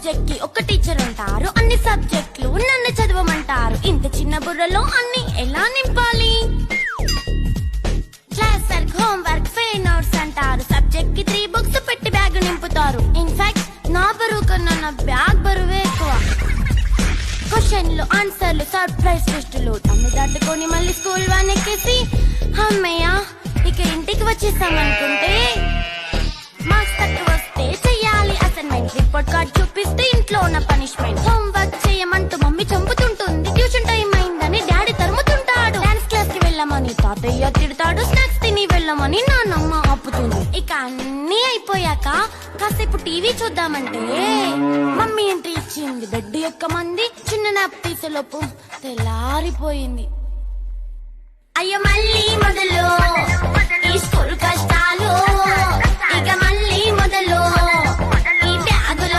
Subject కి ఒక teacher ఉంటారు, అన్ని సబ్జెక్టులు నన్ను చదవమంటారు. ఇంత చిన్న బుర్రలో అన్ని ఎలా నింపాలి? Class work, home work, fair notes అంటారు. సబ్జెక్ట్ కి 3 బుక్స్ పెట్టి బ్యాగ్ నింపుతారు. ఇన్ఫాక్ట్ నా బరువు కన్నా నా బ్యాగ్ బరువే ఎక్కువ. క్వశ్చన్లు, ఆన్సర్లు, సర్ప్రైజ్ టెస్టులు తమ్మి దాటుకొని మళ్ళీ స్కూల్ వాన్ ఎక్కేసి అమ్మయ్య ఇక ఇంటికి వచ్చేసామనుకుంటే మార్క్స్ తక్కువ వస్తే చెయ్యాలి అసైన్మెంట్. రిపోర్ట్ కార్డ్ చూపిస్తే ఇంట్లో ఉన్న పనిష్మెంట్. హోంవర్క్ చేయమంటూ మమ్మీ చంపుతుంటుంది. ట్యూషన్ టైం అయిందని డాడీ తరుముతుంటాడు. డాన్స్ క్లాస్ కి వెళ్ళమని తాతయ్య తిడతాడు. స్నాక్స్ తిని వెళ్ళమని నాన్నమ్మ ఆపుతుంది. ఇక అన్ని అయిపోయాక కాసేపు టీవీ చూద్దామంటే మమ్మీ ఎంట్రీ ఇచ్చింది. బెడ్ యొక్క మంది చిన్న నాప్ తీసేలోపు తెల్లారిపోయింది. అయ్యో మళ్ళీ మొదలు ఈ స్కూల్ కష్టాలు, ఇక మళ్ళీ మొదలు